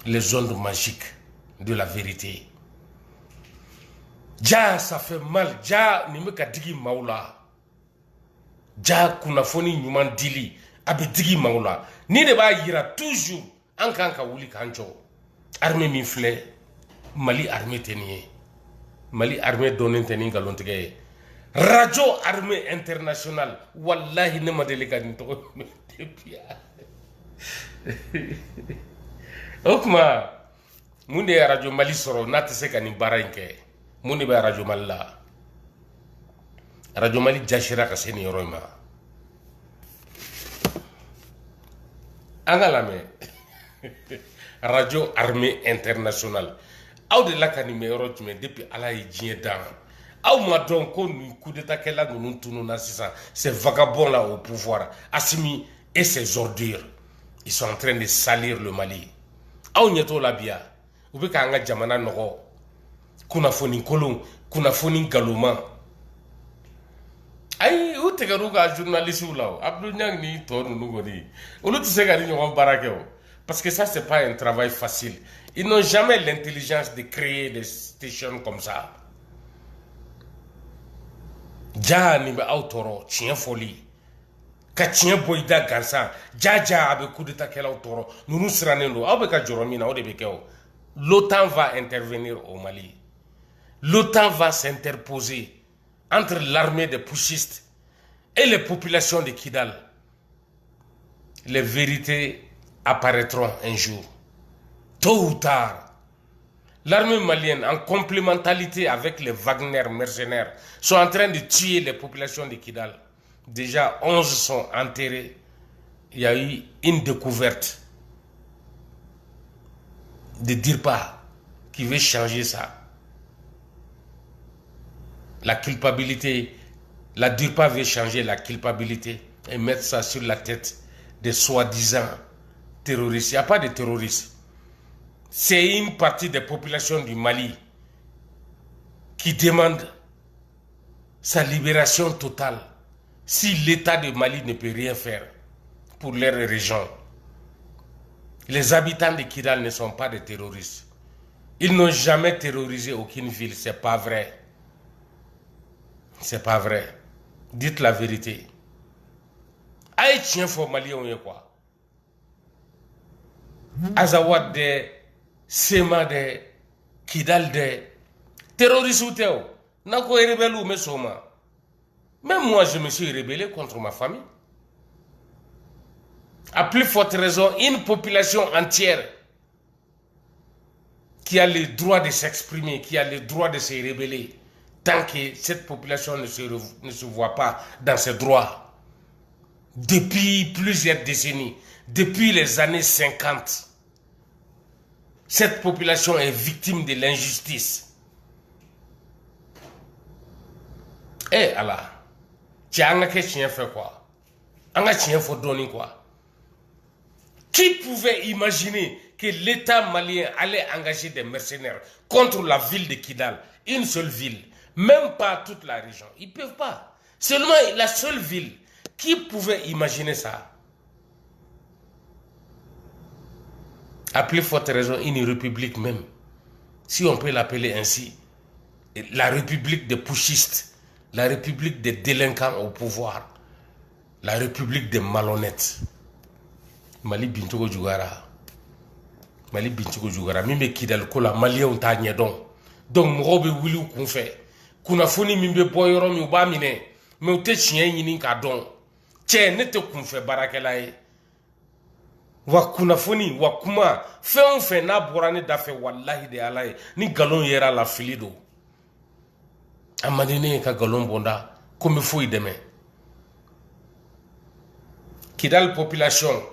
les ondes magiques de la vérité. Ja, ça fait mal. Ja, ni me ka digi maula. Ja, kunafoni nyuman dili. Abi digi maula. Ni de ba yira toujours. An kan ka wuli kanjo. Armée min filɛ Mali armée teniye. Mali armée donnen teni galon tigɛ. Radio armée internationale. Wallahi ne ma deli ka nin tɔgɔ depuis. O kuma mun de ye Radio Mali sɔrɔ n'a tɛ se ka nin baara in kɛ. Mun de bɛ Radio Mali la. Radio Mali jasira ka se nin yɔrɔ in ma. An ka lamɛn. Radio armée internationale. Aw de la ka nin mɛn yɔrɔ jumɛn depuis Ala ye diɲɛ dan. Aw ma dɔn ko nin coup d'état kɛla ninnu tununa sisan ces vagabonds là au pouvoir, Assimi et ses ordures, ils sont en train de salir le Mali. Aw ɲɛ t'o la bi ya. U bɛ k'an ka jamana nɔgɔ. Kunnafoni kolon, kunnafoni galoma. Ayi, u tigɛr'u ka journalistes la o. Abdou Niang ni tɔ ninnu kɔni, olu tɛ se ka ni ɲɔgɔn baara kɛ o. Parce que ça, c'est pas un travail facile. Ils n'ont jamais l'intelligence de créer des stations comme ça. Ja ni bɛ aw tɔɔrɔ tiɲɛ fɔli. Ka tiɲɛ bɔ i da gansan. Ja a bɛ coup d'état kɛlaw tɔɔrɔ. Ninnu sirannen don. Aw bɛ ka jɔrɔ min na o de bɛ kɛ o. L'OTAN va intervenir au Mali. L'OTAN va s'interposer entre l'armée des putschistes et les populations de Kidal. Les vérités apparaîtront un jour. Tôt ou tard, l'armée malienne, en complémentarité avec les Wagner mercenaires, sont en train de tuer les populations de Kidal. Déjà, 11 sont enterrés. Il y a eu une découverte de DIRPA qui veut changer ça. La culpabilité, la DIRPA veut changer la culpabilité et mettre ça sur la tête des soi-disant terroristes. Il n'y a pas de terroristes. C'est une partie des populations du Mali qui demande sa libération totale si l'État de Mali ne peut rien faire pour leur région. Les habitants de Kidal ne sont pas des terroristes. Ils n'ont jamais terrorisé aucune ville. C'est pas vrai. C'est pas vrai. Dites la vérité. Aïe, tiens, faut Mali, on est quoi? Azawad de Sema de Kidal de terroristes ou théo. Nako est rebelle ou me soma. Même moi, je me suis rebellé contre ma famille. À plus forte raison, une population entière qui a le droit de s'exprimer, qui a le droit de se rebeller, tant que cette population ne se voit pas dans ses droits. Depuis plusieurs décennies, depuis les années 50, cette population est victime de l'injustice. Eh Allah, tu as un chien fait quoi? Un chien fait donner quoi? Qui pouvait imaginer que l'État malien allait engager des mercenaires contre la ville de Kidal, une seule ville, même pas toute la région? Ils ne peuvent pas. Seulement la seule ville. Qui pouvait imaginer ça? À plus forte raison, une république même, si on peut l'appeler ainsi, la république des putschistes, la république des délinquants au pouvoir, la république des malhonnêtes. Mali Bintogo Djougara. Mali Bintogo Djougara. Mime Kidal Kola, Mali on t'a donc Mrobe Wilou qu'on fait. Kuna foni mimbe boyoro mi uba mine. Mais ou te chien yini ka don. Tche ne te kun fait barakela e. Wa kuna foni, wa kuma. Fe on fait na borane da fe wallahi de alaye. Ni galon yera la filido. Amadine ka galon bonda. Comme faut y demain. Kidal population.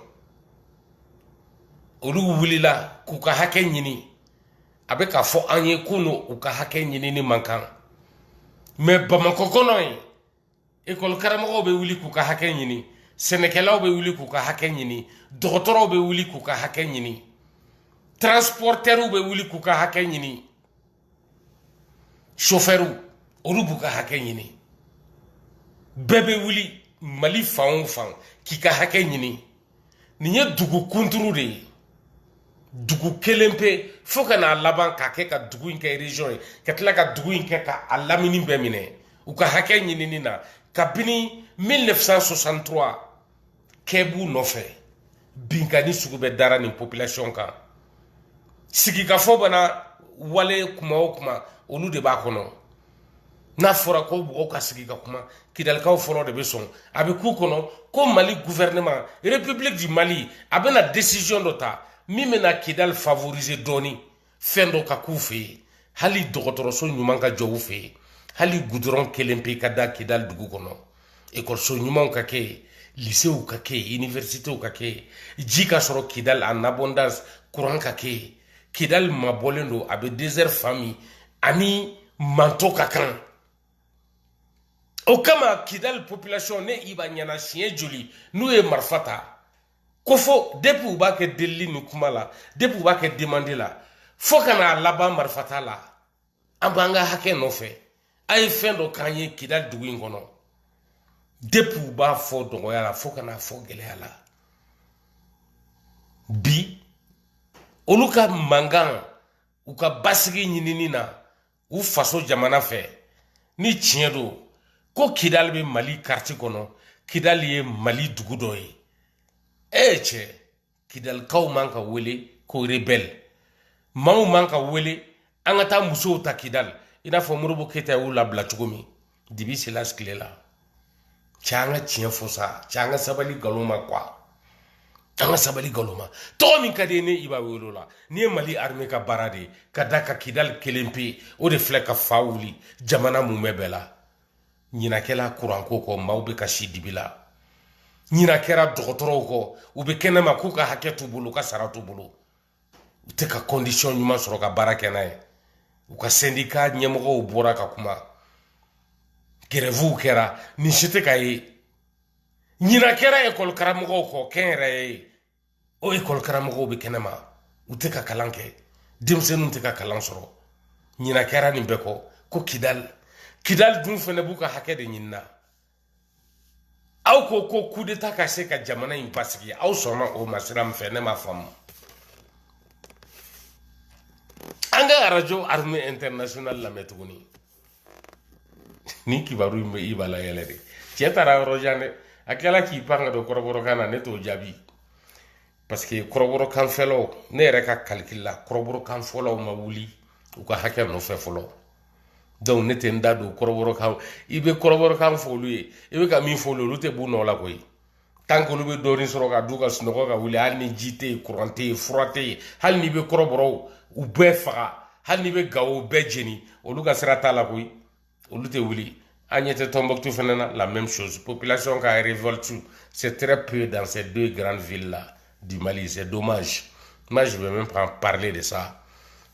Olu wulila k'u ka hakɛ ɲini a bɛ k'a fɔ an ye ko n'u ka hakɛ ɲini ni man kan mais Bamakɔ kɔnɔ yen école karamɔgɔw bɛ wuli k'u ka hakɛ ɲini sɛnɛkɛlaw bɛ wuli k'u ka hakɛ ɲini dɔgɔtɔrɔw bɛ wuli k'u ka hakɛ ɲini transporteurs bɛ wuli k'u ka hakɛ ɲini chauffeurs olu b'u ka hakɛ ɲini bɛɛ bɛ wuli Mali fan o fan k'i ka hakɛ ɲini nin ye dugu kunturu de ye dugu kelen pe fo ka na laban ka kɛ ka dugu in kɛ region ye ka tila ka dugu in kɛ ka a lamini bɛɛ minɛ u ka hakɛ ɲinini na kabini 1963 kɛbu nɔfɛ binkani sugu bɛ dara nin population kan sigikafɔ bana wale kuma o kuma olu de b'a kɔnɔ n'a fɔra ko mɔgɔw ka sigi ka kuma kidalikaw fɔlɔ de bɛ sɔn a bɛ k'u kɔnɔ ko mali gouvernement république du mali a bɛna décision dɔ ta min bɛna kidal favoriser dɔɔni fɛn dɔ ka k'u fɛ yen hali dɔgɔtɔrɔso ɲuman ka jɔ u fɛ yen hali goudron kelen pe ka da kidal dugu kɔnɔ ekɔliso ɲumanw ka kɛ yen lycéew ka kɛ yen universitéw ka kɛ yen ji ka sɔrɔ kidal en abondance courant ka kɛ yen kidal mabɔlen don a bɛ désert famille ani manto ka kan o kama kidal population ne iba ɲana siɲɛ joli n'u ye marifa ta ko fo depuis u b'a kɛ delili ni kuma la depuis u b'a kɛ demande la fo ka na laban marifata la an b'an ka hakɛ nɔfɛ a ye fɛn dɔ k'an ye kidal dugu in kɔnɔ depuis u b'a fɔ dɔgɔya la fo ka n'a fɔ gɛlɛya la bi olu ka mankan u ka basigi ɲinini na u faso jamana fɛ ni tiɲɛ don ko kidal bɛ mali quartier kɔnɔ kidal ye mali dugu dɔ ye cɛ kidalikaw man ka wele ko rebelle maaw man ka wele an ka taa musow ta kidal i n'a fɔ moribo keyita y'u labila cogo min dibi silas tile la cɛ an ka tiɲɛ fɔ sa cɛ an ka sabali nkalon ma quoi an ka sabali nkalon ma tɔgɔ min ka di ye ne i b'a wele o la n'i ye mali armée ka baara de ye ka da ka kidal kelen pe o de filɛ ka fa wuli jamana mun bɛ bɛɛ la ɲina kɛla kuranko kɔ maaw bɛ ka si dibi la ɲina kɛra dɔgɔtɔrɔw kɔ u bɛ kɛnɛma k'u ka hakɛ t'u bolo u ka sara t'u bolo u tɛ ka condition ɲuman sɔrɔ ka baara kɛ n'a ye u ka syndicat ɲɛmɔgɔw bɔra ka kuma grèvew kɛra nin si tɛ ka ye ɲina kɛra école karamɔgɔw kɔ kɛnyɛrɛye ye o école karamɔgɔw bɛ kɛnɛma u tɛ ka kalan kɛ denmisɛnninw tɛ ka kalan sɔrɔ ɲina kɛra nin bɛɛ kɔ ko kidal dun fɛnɛ b'u ka hakɛ de ɲinina aw ko ko coup d'état ka se ka jamana in basigi aw sɔnna o ma sira min fɛ ne m'a faamu an ka radio armée internationale lamɛn tuguni ni kibaru in bɛ i b'a la yɛlɛ de cɛ taara yɔrɔ jan dɛ a kɛla k'i pan ka don kɔrɔbɔrɔkan na ne t'o jaabi parce que kɔrɔbɔrɔkan fɛlaw ne yɛrɛ ka calcul la kɔrɔbɔrɔkan fɔlaw ma wuli u ka hakɛ nɔfɛ fɔlɔ donc ne tɛ n da don kɔrɔbɔrɔkan i bɛ kɔrɔbɔrɔkan fɔ olu ye i bɛ ka min fɔ olu tɛ b'u nɔ la koyi tant que olu bɛ dɔɔnin sɔrɔ ka du ka sunɔgɔ ka wuli hali ni ji tɛ yen courant tɛ yen fura tɛ yen hali n'i bɛ kɔrɔbɔrɔw u bɛɛ faga hali n'i bɛ gawo bɛɛ jeni olu ka sira t'a la koyi olu tɛ wuli an ɲɛ tɛ Tombouctou fana na la même chose population ka révolte c'est très peu dans ces deux grandes villes là du Mali c'est dommage moi je vais même pas parler de ça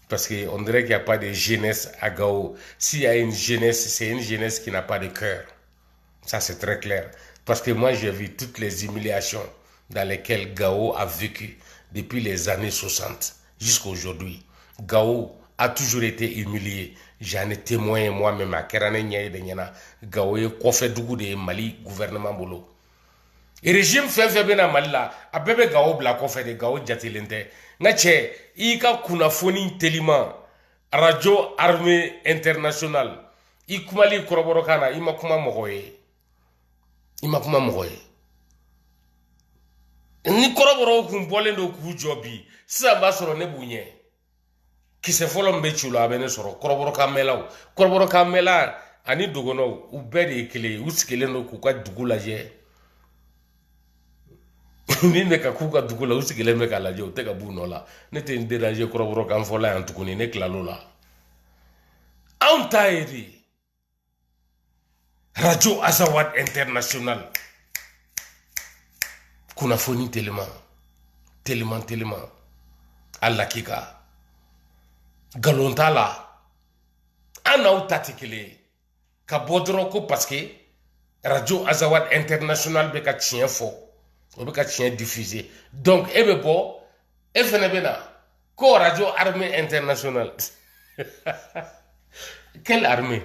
parce qu'on dirait qu'il n'y a pas de jeunesse à Gao. S'il y a une jeunesse, c'est une jeunesse qui n'a pas de cœur. Ça, c'est très clair. Parce que moi, j'ai vu toutes les humiliations dans lesquelles Gao a vécu depuis les années 60 jusqu'à aujourd'hui. Gao a toujours été humilié. J'en ai témoigné moi-même à Kerane Niaye de Niana. Gao est coiffé du de Mali, gouvernement Bolo. Et le régime fait bien à Mali là, a bébé Gao bla coiffé de Gao Djatilente. Ngache, i ka kunafoni telima radio armée internationale i kumali kɔrɔbɔrɔ kana i ma kuma mɔgɔ ye ni kɔrɔbɔrɔw kun bɔlen do k'u jɔ bi sisan b'a sɔrɔ ne b'u ɲɛ kisɛ fɔlɔ min bɛ ci o la a bɛ ne sɔrɔ kɔrɔbɔrɔkan mɛnla ani dɔgɔnɔw u bɛɛ de ye kelen ye u sigilen do k'u ka dugu lajɛ min bɛ ka k'u ka dugu la u sigilen bɛ k'a lajɛ u tɛ ka b'u nɔ la ne tɛ n déranger kɔrɔbɔrɔkan fɔla yan tuguni ne tilal'o la anw ta ye de radio Azawad international kunnafoni telima a lakika nkalon t'a la an n'aw ta tɛ kelen ye ka bɔ dɔrɔn ko parce que radio Azawad international bɛ ka tiɲɛ fɔ o bɛ ka tiɲɛ diffuser donc e bɛ bɔ e fɛnɛ bɛ na ko radio armée internationale quelle armée